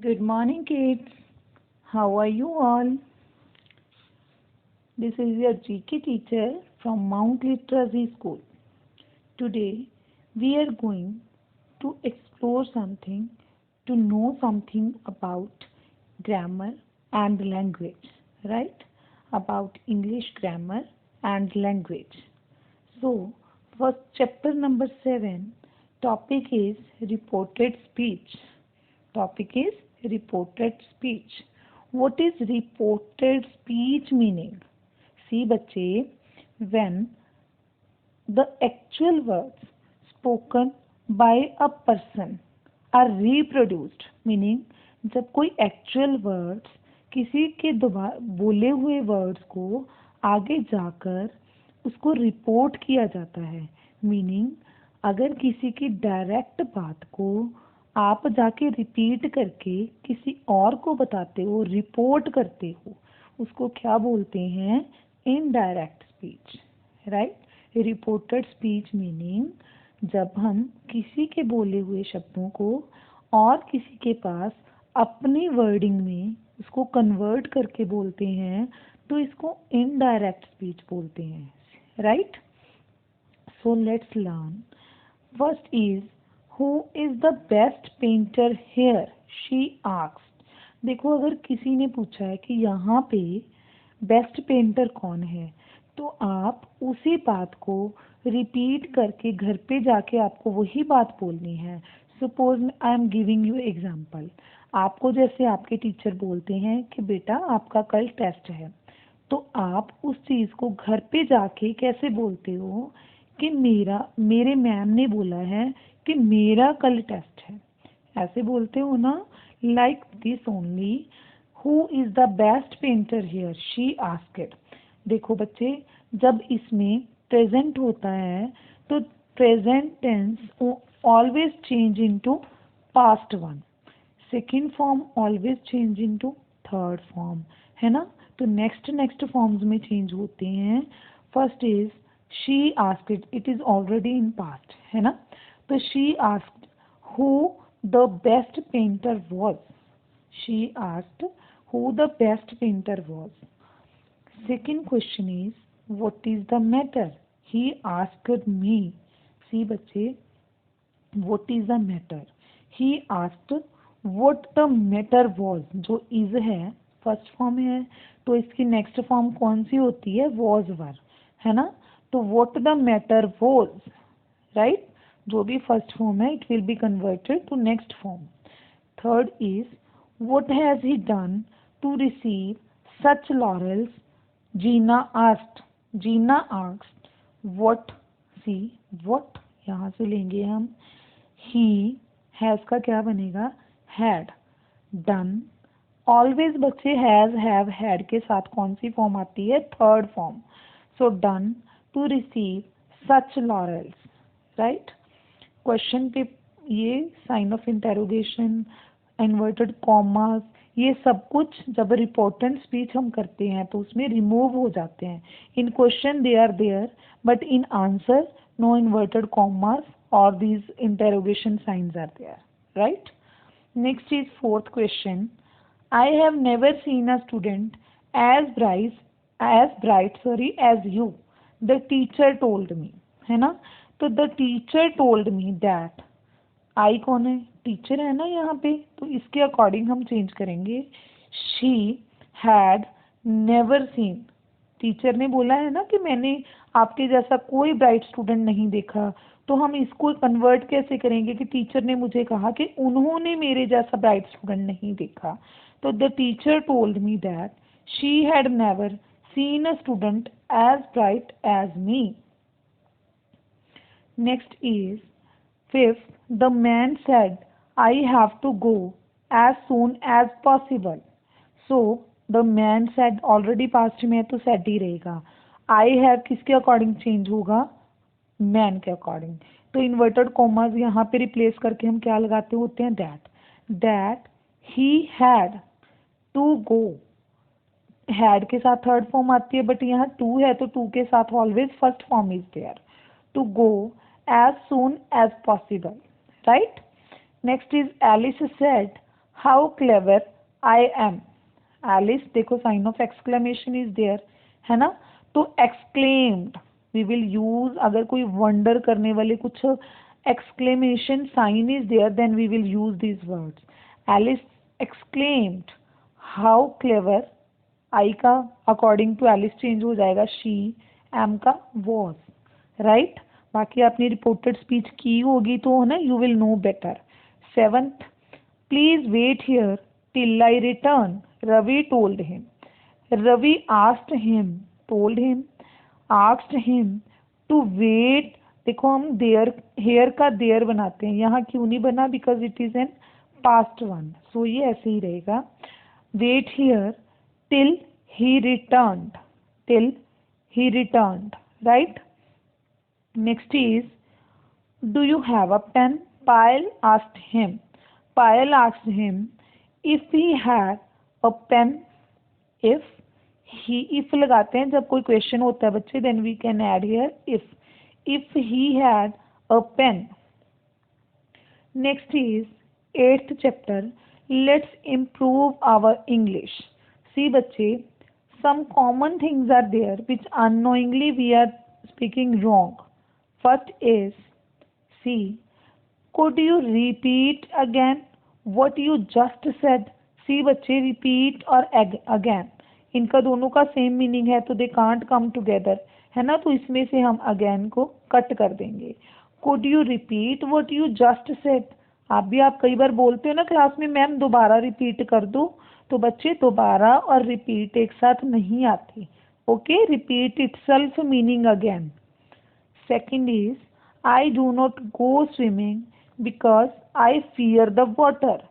Good morning, kids. How are you all? This is your GK teacher from Mount Literacy School. Today, we are going to explore something, to know something about grammar and language, right? About English grammar and language. So, first chapter number 7, topic is reported speech. Topic is reported speech. What is reported speech meaning? See बच्चे, when the actual words spoken by a person are reproduced, meaning जब कोई actual words किसी के द्वारा बोले हुए words को आगे जाकर उसको रिपोर्ट किया जाता है, मीनिंग अगर किसी की डायरेक्ट बात को आप जाके रिपीट करके किसी और को बताते हो, रिपोर्ट करते हो, उसको क्या बोलते हैं? Indirect speech, right? Reported speech meaning जब हम किसी के बोले हुए शब्दों को और किसी के पास अपनी वर्डिंग में उसको कन्वर्ट करके बोलते हैं तो इसको इनडायरेक्ट स्पीच बोलते हैं, right? So let's learn. First is Who is the best painter here? She asked. देखो, अगर किसी ने पूछा है कि यहाँ पे बेस्ट पेंटर कौन है, तो आप उसी बात को रिपीट करके घर पे जाके आपको वही बात बोलनी है. Suppose I am giving you example. आपको जैसे आपके टीचर बोलते हैं कि बेटा आपका कल टेस्ट है, तो आप उस चीज़ को घर पे जाके कैसे बोलते हो कि मेरे मैम ने बोला है कि मेरा कल टेस्ट है, ऐसे बोलते हो ना? Like this only. Who is the best painter here? She asked. देखो बच्चे, जब इसमें प्रेजेंट होता है तो present tense always change into past one, second form always change into third form, है ना? तो नेक्स्ट फॉर्म्स में चेंज होते हैं. First is she asked, it is already in past, है ना? तो she asked who the best painter was. She asked who the best painter was. Second question is what is the matter? He asked me. See बच्चे, what is the matter? He asked what the matter was. जो is है first form है, तो इसकी next form कौन सी होती है? was वर, है ना? तो what the matter was, right? जो भी फर्स्ट फॉर्म है it will be converted to next form. Third is what has he done to receive such laurels? Gina asked. Gina asked what. See what यहाँ से लेंगे हम. He has का क्या बनेगा? हैड. डन. ऑलवेज बच्चे has, have, had के साथ कौन सी फॉर्म आती है? Third form. So done to receive such laurels, right? Question पे ये sign of interrogation, inverted commas, ये सब कुछ जब रिपोर्टेंट स्पीच हम करते हैं तो उसमें रिमूव हो जाते हैं. In question they are there, but in answer no inverted commas और these interrogation signs are there, right? Next is fourth question. I have never seen a student as bright as you. The teacher told me, है ना? तो the teacher told me that. I कौन है? Teacher है ना यहाँ पे, तो इसके अकॉर्डिंग हम चेंज करेंगे. She had never scene. Teacher ने बोला है ना कि मैंने आपके जैसा कोई ब्राइट स्टूडेंट नहीं देखा, तो हम इसको कन्वर्ट कैसे करेंगे कि टीचर ने मुझे कहा कि उन्होंने मेरे जैसा ब्राइट स्टूडेंट नहीं देखा. तो the teacher told me that she had never seen a student as bright as me. Next is fifth. The man said, I have to go as soon as possible. So the man said already past में तो said ही रहेगा. I have किसके according change होगा? man के according. तो inverted commas यहाँ पे replace करके हम क्या लगाते होते हैं? that he had to go. had के साथ थर्ड फॉर्म आती है, बट यहाँ टू है तो टू के साथ always first form is there. To go as soon as possible, right? Next is Alice said how clever I am. Alice, देखो sign of exclamation is there, है ना। तो एक्सक्लेम्ड वी विल यूज, अगर कोई wonder करने वाले कुछ exclamation sign is there then we will use this words. Alice exclaimed how clever, I का अकॉर्डिंग टू एलिस चेंज हो जाएगा शी, एम का वॉज, राइट। बाकी आपने रिपोर्टेड स्पीच की होगी तो है ना, you will know better. Seventh, please wait here till I return, Ravi told him. Ravi asked him, told him, asked him to wait. देखो हम देयर, हेयर का देयर बनाते हैं, यहाँ क्यों नहीं बना, because it is an past one, so ये ऐसे ही रहेगा। Wait here till he returned, till he returned, right? Next is, do you have a pen? Payal asked him, Payal asked him if he had a pen। if he, if लगाते हैं जब कोई question होता है बच्चे, then we can add here if he had a pen। Next is 8th chapter, let's improve our English। See बच्चे, some common things are there which unknowingly we are speaking wrong। First is, see, could you repeat again what you just said? See बच्चे, repeat और again इनका दोनों का same meaning है तो they can't come together, है ना। तो इसमें से हम अगेन को कट कर देंगे। Could you repeat what you just said. आप कई बार बोलते हो ना क्लास में, मैम दोबारा रिपीट कर दो, तो बच्चे दोबारा और रिपीट एक साथ नहीं आते। Okay, repeat itself meaning again. Second is, I do not go swimming because I fear the water.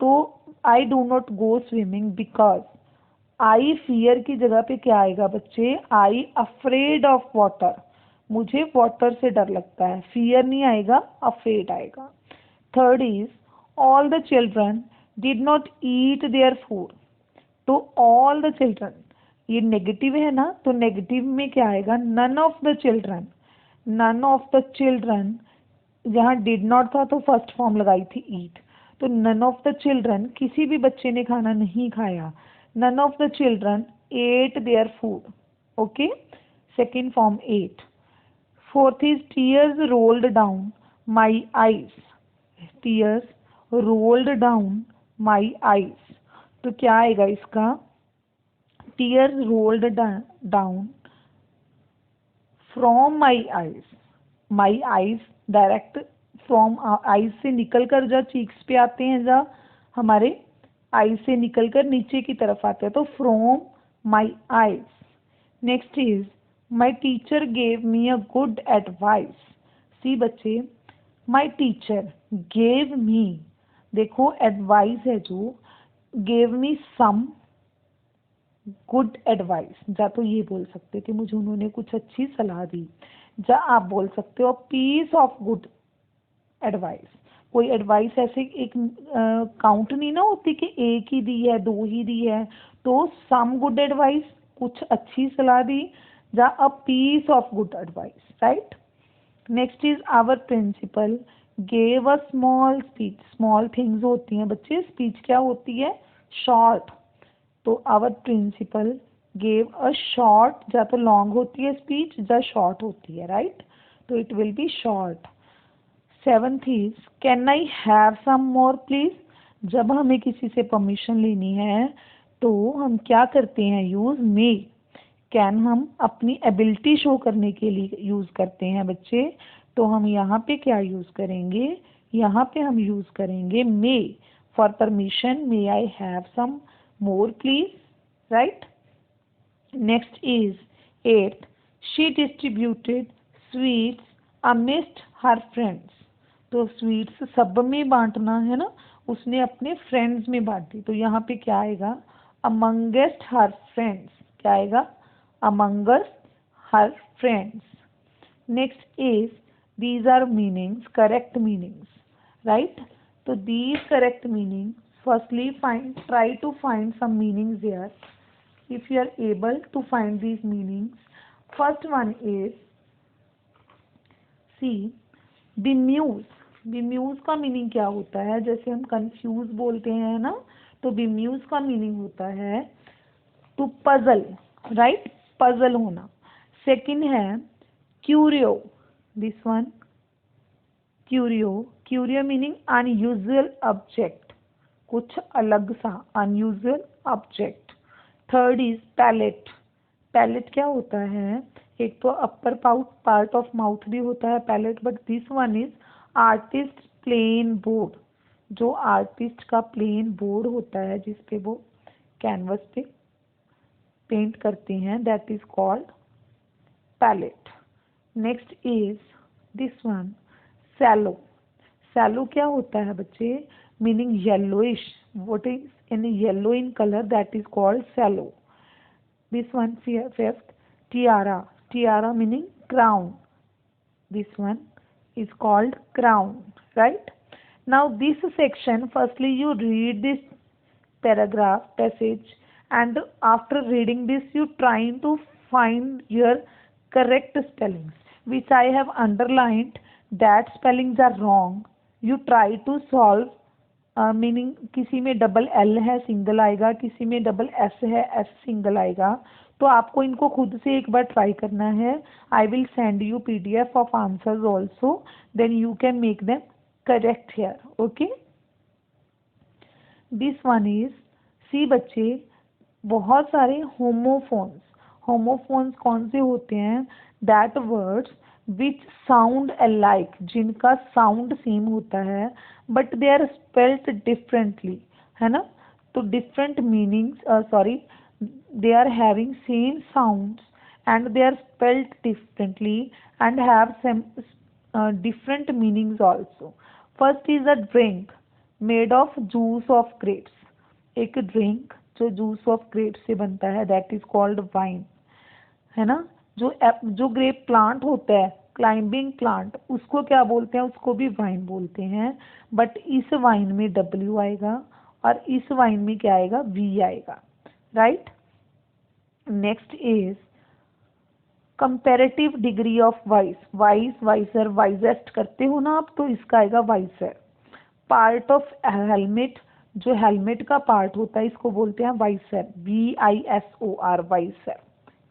तो I do not go swimming because, I fear की जगह पे क्या आएगा बच्चे, आई अफ्रेड ऑफ वाटर, मुझे वाटर से डर लगता है, फियर नहीं आएगा, अफ्रेड आएगा। Third is, all the children did not eat their food. तो ऑल द चिल्ड्रन, ये नेगेटिव है ना, तो नेगेटिव में क्या आएगा, none of the children. None of the children, जहाँ डिड नॉट था तो फर्स्ट फॉर्म लगाई थी ईट, तो नन ऑफ द चिल्ड्रन, किसी भी बच्चे ने खाना नहीं खाया। None of the children ate their food. Okay, second form ate. Fourth is, tears rolled down my eyes. Tears rolled down my eyes, तो क्या आएगा इसका, tears rolled down from my eyes. My eyes direct from eyes से निकलकर जब cheeks पे आते हैं, जब हमारे आईज से निकलकर नीचे की तरफ आते हैं, तो from my eyes. Next is, my teacher gave me a good advice. See बच्चे, माई टीचर गेव मी, देखो एडवाइस है जो, gave me some good advice, जा तो ये बोल सकते थे मुझे उन्होंने कुछ अच्छी सलाह दी, जा आप बोल सकते हो पीस ऑफ गुड एडवाइस। कोई एडवाइस ऐसे एक काउंट नहीं ना होती कि एक ही दी है, दो ही दी है, तो सम गुड एडवाइस, कुछ अच्छी सलाह दी, जा a piece of good advice, right. Next is, our principal gave a small speech. Small things होती हैं बच्चे, स्पीच क्या होती है, शॉर्ट, तो our principal gave a short, या तो लॉन्ग होती है स्पीच या शॉर्ट होती है, राइट, तो it will be short. Seventh is, can I have some more please. जब हमें किसी से परमिशन लेनी है तो हम क्या करते हैं, यूज मे। कैन हम अपनी एबिलिटी शो करने के लिए यूज करते हैं बच्चे, तो हम यहाँ पे क्या यूज करेंगे, यहाँ पे हम यूज करेंगे may for permission, may I have some more please, right। Next is 8th, she distributed sweets amidst her friends। तो स्वीट्स सब में बांटना है ना, उसने अपने फ्रेंड्स में बांटी, तो यहाँ पे क्या आएगा, amongst her friends, क्या आएगा, amongst her friends। Next is, these are meanings, correct meanings, right। तो these correct meanings, firstly try to find some meanings here if you are able to find these meanings। First one is, see, bemuse, बेम्यूज का meaning क्या होता है? जैसे हम confuse बोलते हैं ना, तो बेम्यूज का मीनिंग होता है टू पजल, राइट, पजल होना। सेकंड है curio, this one, curio meaning unusual object, कुछ अलग सा, unusual object. Third is palette, palette क्या होता है? एक तो अपर पार्ट ऑफ माउथ भी होता है palate, but this one is artist plain board, जो आर्टिस्ट का प्लेन बोर्ड होता है जिसपे वो कैनवस पे पेंट करते हैं, that is called palette. Next is this one, sallow, sallow क्या होता है बच्चे? Meaning yellowish, what is in yellow in colour, that is called sallow. This one fifth, tiara, tiara meaning crown, this one is called crown, right? Now this section, firstly you read this paragraph passage, and after reading this you trying to find your correct spellings which I have underlined, that spellings are wrong. You try to solve, meaning किसी में double L है single आएगा, किसी में double S है S single आएगा, तो आपको इनको खुद से एक बार ट्राई करना है। I will send you PDF of answers also, then you can make them correct here, okay. This one is, see बच्चे, बहुत सारे होमोफोन्स, होमोफोन्स कौन से होते हैं? That words which sound alike, जिनका साउंड सेम होता है but they are spelled differently, है ना। तो different meanings, sorry, they are having same sounds and they are spelled differently and have some different meanings also. First is a drink made of juice of grapes, एक drink जो juice of grapes से बनता है, that is called wine, है ना। जो grep plant होता है, क्लाइंबिंग प्लांट, उसको क्या बोलते हैं? उसको भी वाइन बोलते हैं, बट इस वाइन में W आएगा और इस वाइन में क्या आएगा? V आएगा, right. Next is comparative degree of wise, wiser, wisest करते हो ना आप, तो इसका आएगा वाइसर। पार्ट ऑफ हेलमेट, जो हेलमेट का पार्ट होता है इसको बोलते हैं वाइसर, VISOR, वाइसर,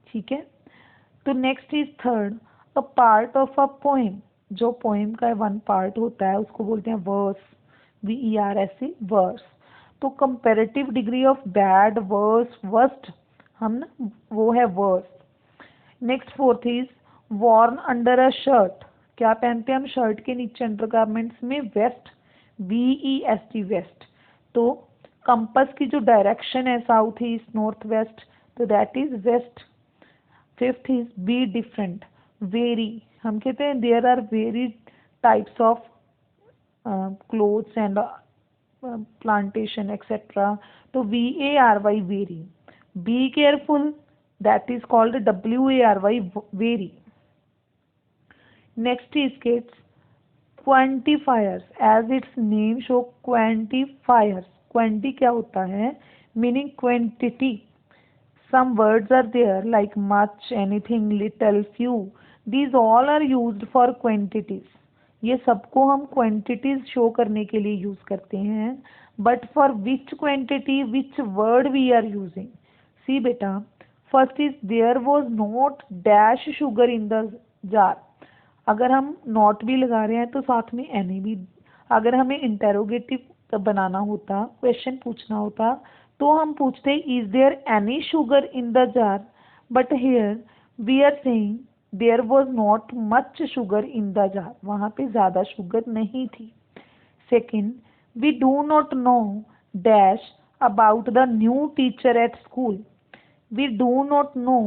ठीक है। तो next is third, a part of a poem, जो पोएम का वन पार्ट होता है उसको बोलते हैं वर्स, VERS, वर्स। तो comparative degree of bad, worse, worst, हम ना वो है worse. Next fourth is worn under a shirt, क्या पहनते हैं हम शर्ट के नीचे अंडरगारमेंट्स में? Vest, VEST, vest. तो कंपस की जो डायरेक्शन है साउथ ईस्ट नॉर्थ वेस्ट, तो that is waste. Fifth is be different, vary, हम कहते हैं there are very types of clothes and plantation etcetera, तो VARY, vary. Be careful, that is called WARY, vary. Next is kids, quantifiers, as its name show, quantifiers, quanti क्या होता है? Meaning quantity. Some words are there like much, anything, little, few. These all are used for quantities. ये सबको हम quantities show करने के लिए use करते हैं, but for which quantity, which word we are using? See बेटा, first is there was not dash sugar in the jar, अगर हम नॉट भी लगा रहे हैं तो साथ में एनी भी, अगर हमें इंटेरोगेटिव बनाना होता, क्वेश्चन पूछना होता, तो हम पूछते is there any sugar in the jar, but here we are saying there was not much sugar in the jar, वहाँ पे ज़्यादा शुगर नहीं थी। Second, we do not know dash about the new teacher at school, we do not know,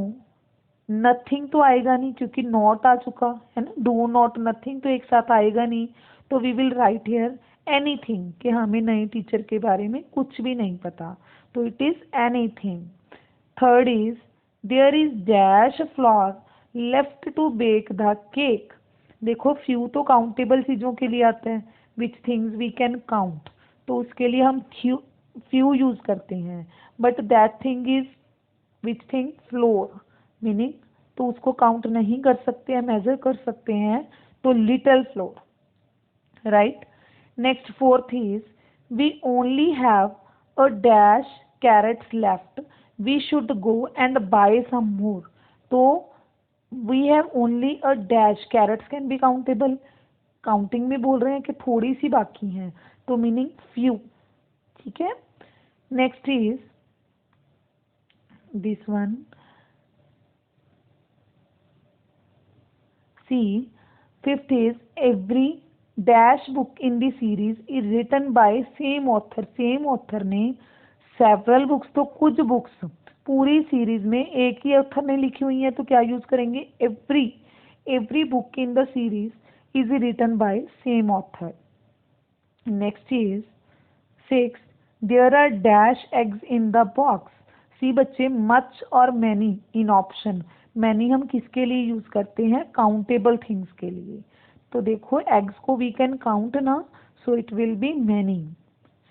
nothing तो आएगा नहीं क्योंकि not आ चुका है ना, डू नॉट नथिंग तो एक साथ आएगा नहीं, तो we will write here anything, कि हमें नए टीचर के बारे में कुछ भी नहीं पता, तो it is anything. Third is there is dash flour left to bake the cake, देखो फ्यू तो काउंटेबल चीज़ों के लिए आता है, which things we can count, तो उसके लिए हम फ्यू यूज करते हैं, but that thing is which thing? Flour, meaning तो उसको काउंट नहीं कर सकते हैं, मेजर कर सकते हैं, तो little floor. right? Next, fourth is we only have a dash carrots left. We should go and buy some more. So we have only a dash. Carrots can be countable. Counting में बोल रहे हैं कि थोड़ी सी बाकी हैं, तो meaning few. ठीक है. Next is this one. See fifth is every dash book in the series is written by same author. Same author ने सेवरल बुक्स, तो कुछ बुक्स पूरी सीरीज में एक ही ऑथर ने लिखी हुई है, तो क्या यूज करेंगे? Every book in the series is written by same author. Next is 6. There are dash eggs in the box. See बच्चे, much और many in option. many हम किसके लिए यूज करते हैं? काउंटेबल थिंग्स के लिए. तो देखो eggs को we can count ना, so it will be many.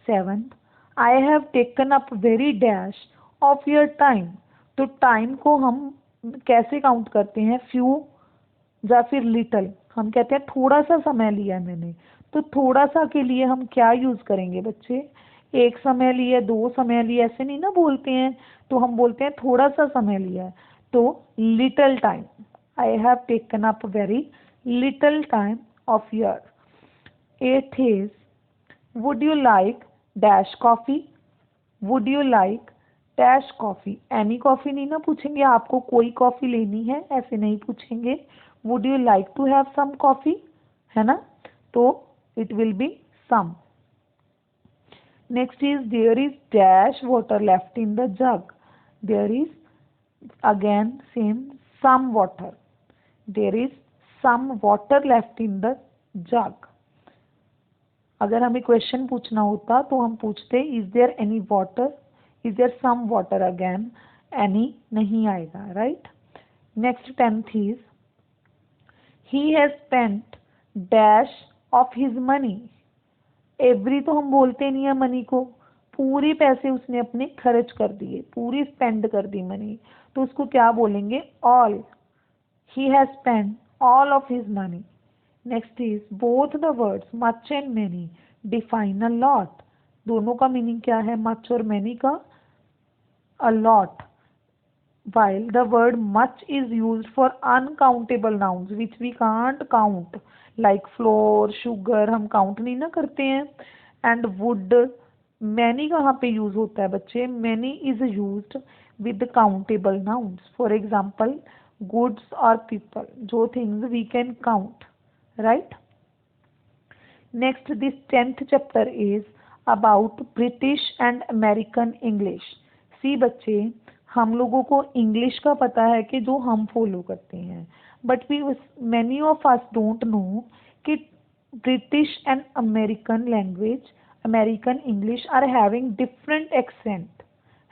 7th, I have taken up very dash of your time. तो टाइम को हम कैसे काउंट करते हैं? फ्यू या फिर लिटल. हम कहते हैं थोड़ा सा समय लिया मैंने, तो थोड़ा सा के लिए हम क्या यूज करेंगे बच्चे? एक समय लिया, दो समय लिया, ऐसे नहीं ना बोलते हैं. तो हम बोलते हैं थोड़ा सा समय लिया है, तो little time. I have taken up very little time of your. 8th is would you like dash coffee. Would you like dash coffee. Any coffee नहीं ना पूछेंगे, आपको कोई कॉफी लेनी है ऐसे नहीं पूछेंगे. Would you like to have some coffee, है ना, तो it will be some. Next is there is dash water left in the jug. There is again same some water. There is some water left in the jug. अगर हमें question पूछना होता तो हम पूछते is there any water, is there some water. Again any नहीं आएगा, right. Next 10th इज he has spent dash of his money. Every तो हम बोलते नहीं है मनी को, पूरे पैसे उसने अपने खर्च कर दिए, पूरी स्पेंड कर दी मनी, तो उसको क्या बोलेंगे? All. he has spent all of his money. Next is both the words much and many define a lot. दोनों का मीनिंग क्या है? मच और मैनी का? A lot. while the word much is used for uncountable nouns which we can't count, like flour, sugar, हम count नहीं ना करते हैं. and wood. many कहाँ पे use होता है बच्चे? many is used with countable nouns. for example, goods or people, जो things we can count, right. next, this 10th chapter is about British and American English. see बच्चे, हम लोगों को इंग्लिश का पता है कि जो हम फॉलो करते हैं, but we many of us don't know कि British and American language, American English are having different accent,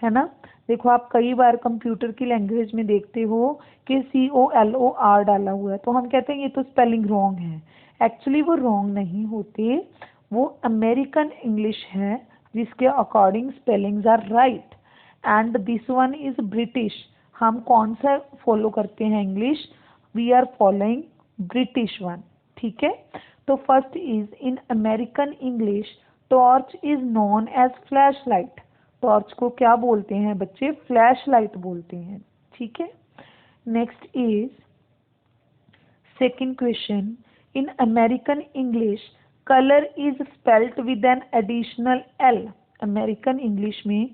है ना. देखो आप कई बार कंप्यूटर की लैंग्वेज में देखते हो कि COLOR डाला हुआ है, तो हम कहते हैं ये तो स्पेलिंग रॉन्ग है. एक्चुअली वो रॉन्ग नहीं होते, वो अमेरिकन इंग्लिश है जिसके according spellings are right. And this one is British. हम कौन सा फॉलो करते हैं English? We are following British one. ठीक है. तो first is in American English torch is known as flashlight. Torch को क्या बोलते हैं बच्चे? फ्लैश लाइट बोलते हैं. ठीक है. Next is second question. In American English colour is spelt with an additional L. American English में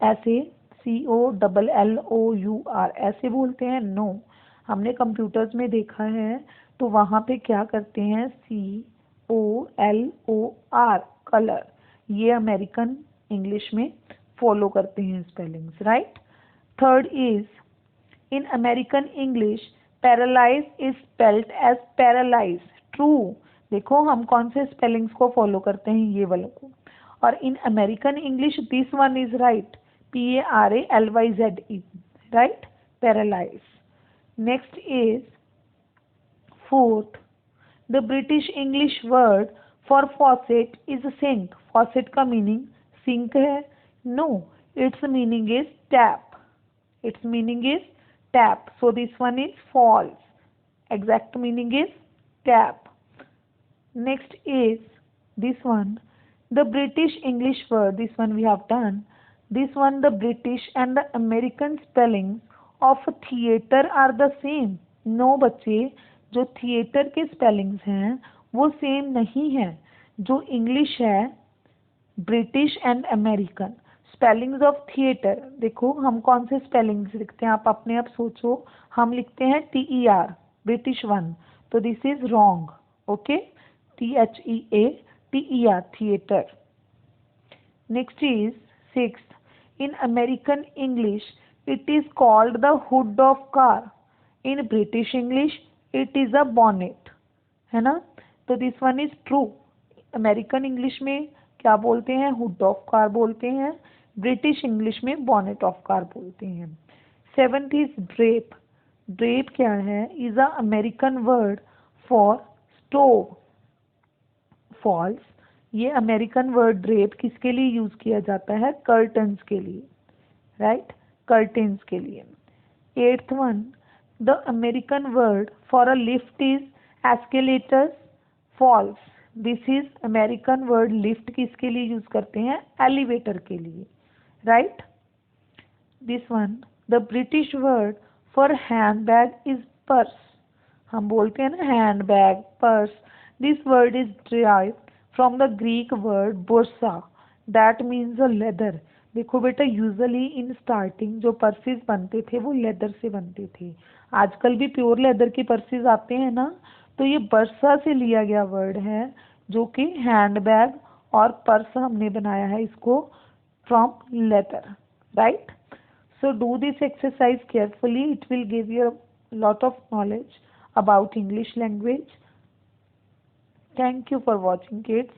ऐसे COLLOUR ऐसे बोलते हैं? नो. हमने कंप्यूटर्स में देखा है तो वहाँ पे क्या करते हैं? COLOR colour. ये अमेरिकन इंग्लिश में फॉलो करते हैं spellings, right. Third is in American English paralyse is spelled as paralyse. True. देखो हम कौन से स्पेलिंग्स को फॉलो करते हैं? ये वालों को. और इन American English this one is right. PARALYZE, right. Paralyze. next is fourth, the British English word for faucet is sink. faucet का meaning sink है? no, its meaning is tap. its meaning is tap, so this one is false. exact meaning is tap. Next is this one, the British English word. This one we have done. This one, the British and the American spellings of theater are the same. No बच्चे, जो theatre के spellings हैं वो same नहीं है. जो English है, British and American spellings of theatre, देखो हम कौन से स्पेलिंग्स लिखते हैं, आप अपने आप सोचो. हम लिखते हैं TER, ब्रिटिश वन, तो this is wrong. Okay, THEATER, theater. Next is sixth. In American English, it is called the hood of car. In British English, it is a bonnet. है ना? तो this one is true. American English में क्या बोलते हैं? Hood of car बोलते हैं. British English में बॉनेट ऑफ कार बोलते हैं. Seventh is drape. ड्रेप क्या है? Is a American word for stove. False. ये अमेरिकन वर्ड ड्रेप किसके लिए यूज किया जाता है? कर्टन्स के लिए. राइट, कर्टेन्स के लिए. Eighth one, the American word for a lift is escalators. False. This is American word lift किसके लिए यूज करते हैं? एलिवेटर के लिए. Right. This one, the British word for handbag is purse. हम बोलते हैं ना handbag, purse. This word is derived from the Greek word bursa, that means a leather. देखो बेटा, यूजुअली इन स्टार्टिंग जो purses बनते थे वो लेदर से बनते थे. आजकल भी प्योर लेदर के पर्सेस आते हैं ना, तो ये बरसा से लिया गया वर्ड है, जो कि हैंड बैग और पर्स हमने बनाया है इसको from leather. Right. So do this exercise carefully. It will give you a lot of knowledge about English language. Thank you for watching, kids.